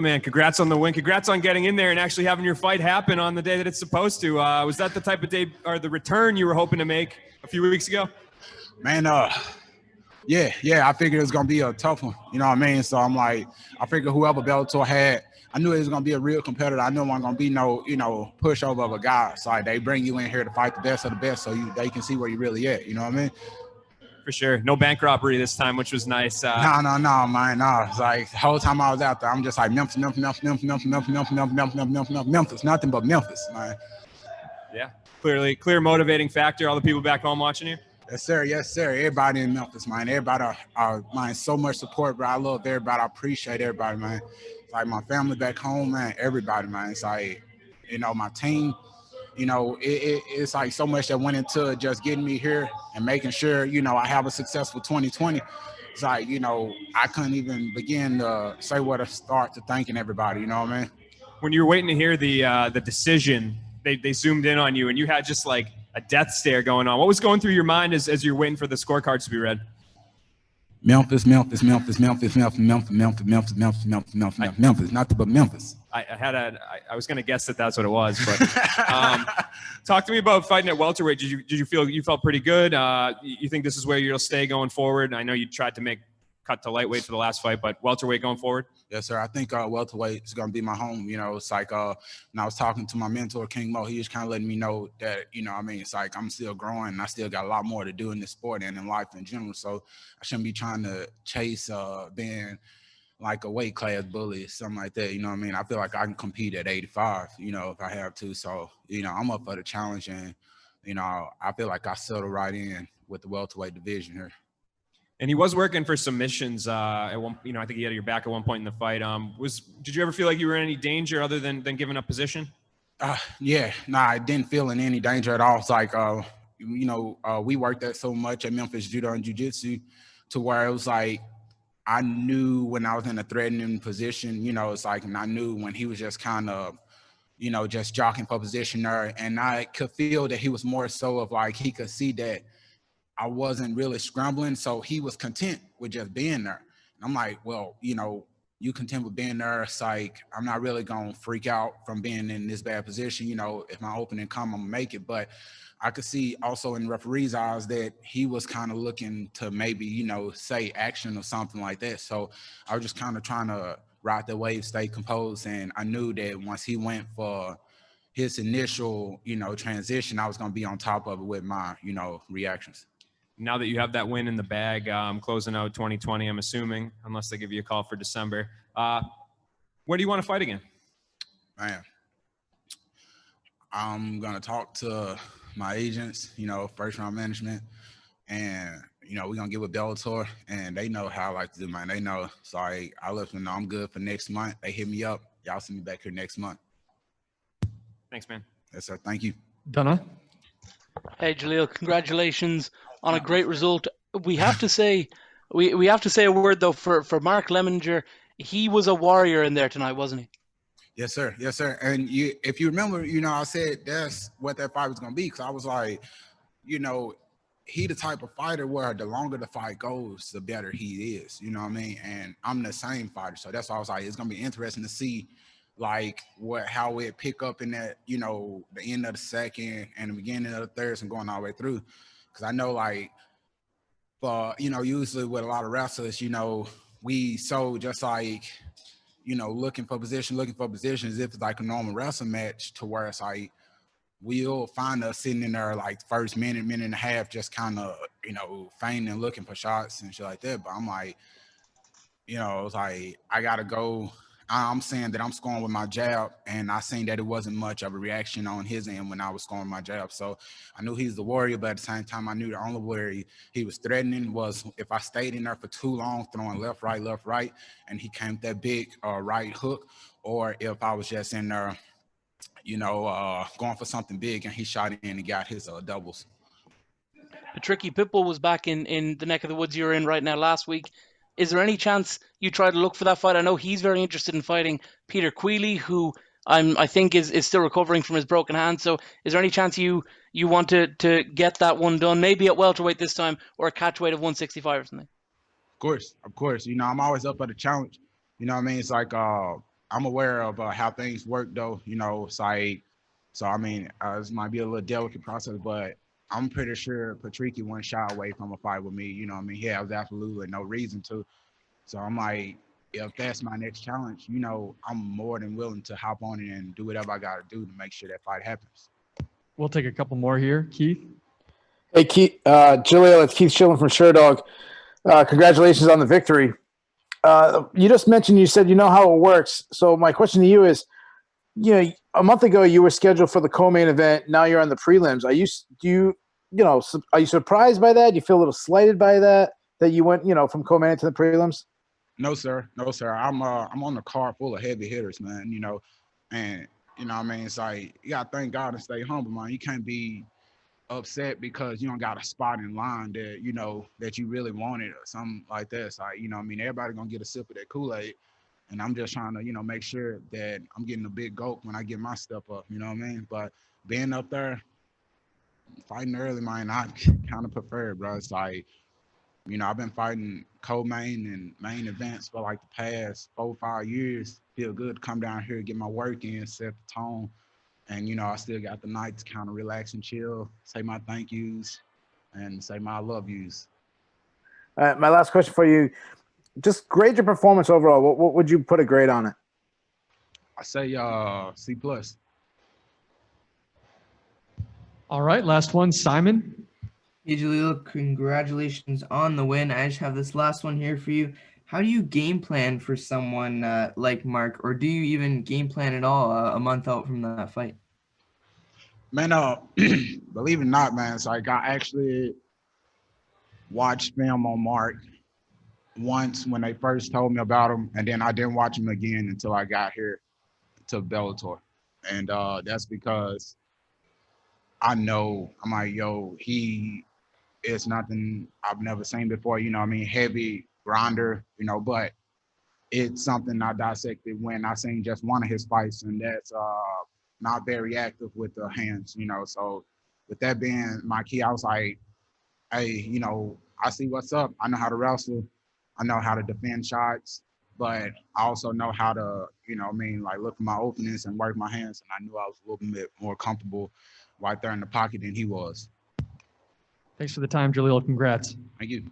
Man, congrats on the win. Congrats on getting in there and actually having your fight happen on the day that it's supposed to. Was that the type of day or the return you were hoping to make a few weeks ago? Man, yeah, I figured it was gonna be a tough one. You know what I mean? So I'm like, I figured whoever Bellator had, I knew it was gonna be a real competitor. I knew it wasn't gonna be no, pushover of a guy. So like, they bring you in here to fight the best of the best, so they can see where you really at. You know what I mean? For sure. No bank robbery this time, which was nice. No, man, no. It's like the whole time I was out there, I'm just like Memphis, nothing but Memphis, man. Yeah, clear motivating factor. All the people back home watching you. Yes, sir. Everybody in Memphis, man. Everybody, man, so much support, bro. I love everybody. I appreciate everybody, man. It's like my family back home, man. Everybody, man. It's like, my team. It's like so much that went into just getting me here and making sure, I have a successful 2020. It's like, I couldn't even begin to say where to start to thanking everybody. You know what I mean? When you were waiting to hear the decision, they zoomed in on you and you had just like a death stare going on. What was going through your mind as you're waiting for the scorecards to be read? Memphis, nothing but Memphis. I was going to guess that that's what it was, but talk to me about fighting at welterweight. Did you feel you felt pretty good? You think this is where you'll stay going forward? I know you tried to make cut to lightweight for the last fight, but welterweight going forward? Yes, sir. I think welterweight is going to be my home. It's like when I was talking to my mentor, King Mo, he was kind of letting me know that, it's like I'm still growing and I still got a lot more to do in this sport and in life in general. So I shouldn't be trying to chase being like a weight class bully or something like that. You know what I mean? I feel like I can compete at 85, if I have to. So, I'm up for the challenge and, I feel like I settled right in with the welterweight division here. And he was working for submissions at one. I think he had your back at one point in the fight. Did you ever feel like you were in any danger other than giving up position? Yeah, I didn't feel in any danger at all. It's like, we worked that so much at Memphis Judo and Jiu-Jitsu to where it was like I knew when I was in a threatening position. It's like, and I knew when he was just kind of, just jockeying for position there, and I could feel that he was more so of like he could see that I wasn't really scrambling, so he was content with just being there. And I'm like, well, you content with being there. It's like, I'm not really going to freak out from being in this bad position. If my opening come, I'm going to make it. But I could see also in the referee's eyes that he was kind of looking to maybe, say action or something like that. So I was just kind of trying to ride the wave, stay composed. And I knew that once he went for his initial, transition, I was going to be on top of it with my, reactions. Now that you have that win in the bag, closing out 2020, I'm assuming, unless they give you a call for December. Where do you want to fight again? Man, I'm going to talk to my agents, first round management, and, we're going to get with Bellator, and they know how I like to do, man. They know. Sorry, I let them know I'm good for next month. They hit me up. Y'all see me back here next month. Thanks, man. Yes, sir. Thank you. Donna? Hey, Jaleel, congratulations on a great result. We have to say, we have to say a word though for Mark Lemminger. He was a warrior in there tonight, wasn't he? Yes, sir. And if you remember, I said that's what that fight was gonna be, because I was like, he the type of fighter where the longer the fight goes, the better he is. You know what I mean? And I'm the same fighter, so that's why I was like, it's gonna be interesting to see like how it pick up in that, the end of the second and the beginning of the third and going all the way through. Because I know, like, usually with a lot of wrestlers, we so just like, looking for positions if it's like a normal wrestling match, to where it's like we'll find us sitting in there like first minute and a half, just kind of, feigning and looking for shots and shit like that. But I'm like, it's like I gotta go. I'm saying that I'm scoring with my jab, and I seen that it wasn't much of a reaction on his end when I was scoring my jab. So I knew he's the warrior, but at the same time, I knew the only way he was threatening was if I stayed in there for too long, throwing left, right, and he came with that big right hook, or if I was just in there, going for something big, and he shot in and got his doubles. Tricky Pitbull was back in the neck of the woods you're in right now last week. Is there any chance you try to look for that fight? I know he's very interested in fighting Peter Queally, who I think is still recovering from his broken hand. So is there any chance you want to get that one done, maybe at welterweight this time, or a catchweight of 165 or something? Of course. I'm always up for the challenge. You know what I mean? It's like I'm aware of how things work, though. You know, it's like, so I mean, this might be a little delicate process, but I'm pretty sure Patricky went shy away from a fight with me. You know what I mean? He has absolutely no reason to. So I'm like, if that's my next challenge, you know, I'm more than willing to hop on it and do whatever I got to do to make sure that fight happens. We'll take a couple more here. Keith? Hey, Keith, Jaleel, it's Keith Schilling from Sherdog. Congratulations on the victory. You just mentioned, you said you know how it works. So my question to you is, you know, a month ago you were scheduled for the co-main event. Now you're on the prelims. Are you surprised by that? Do you feel a little slighted by that you went, you know, from co-main to the prelims? No, sir. No, sir. I'm on the card full of heavy hitters, man. You know, and you know what I mean? It's like you gotta thank God and stay humble, man. You can't be upset because you don't got a spot in line that you know that you really wanted or something like that. It's like, you know what I mean, everybody gonna get a sip of that Kool-Aid. And I'm just trying to, you know, make sure that I'm getting a big gulp when I get my step up, you know what I mean? But being up there, fighting early, man, I kind of prefer it, bro. It's like, you know, I've been fighting co-main and main events for like the past 4-5 years. Feel good to come down here, get my work in, set the tone. And, you know, I still got the night to kind of relax and chill, say my thank yous and say my I love yous. My last question for you, just grade your performance overall. What would you put a grade on it? I say C+. All right, last one, Simon. Hey, Jaleel, congratulations on the win. I just have this last one here for you. How do you game plan for someone like Mark, or do you even game plan at all a month out from that fight? Man, believe it or not, man, it's like I actually watched film on Mark once when they first told me about him, and then I didn't watch him again until I got here to Bellator. And that's because I know, I'm like, yo, he is nothing I've never seen before, you know what I mean? Heavy grinder, you know, but it's something I dissected when I seen just one of his fights, and that's not very active with the hands, you know. So with that being my key, I was like, hey, you know, I see what's up. I know how to wrestle. I know how to defend shots, but I also know how to, you know what I mean, like look for my openings and work my hands. And I knew I was a little bit more comfortable right there in the pocket than he was. Thanks for the time, Jaleel. Congrats. Thank you.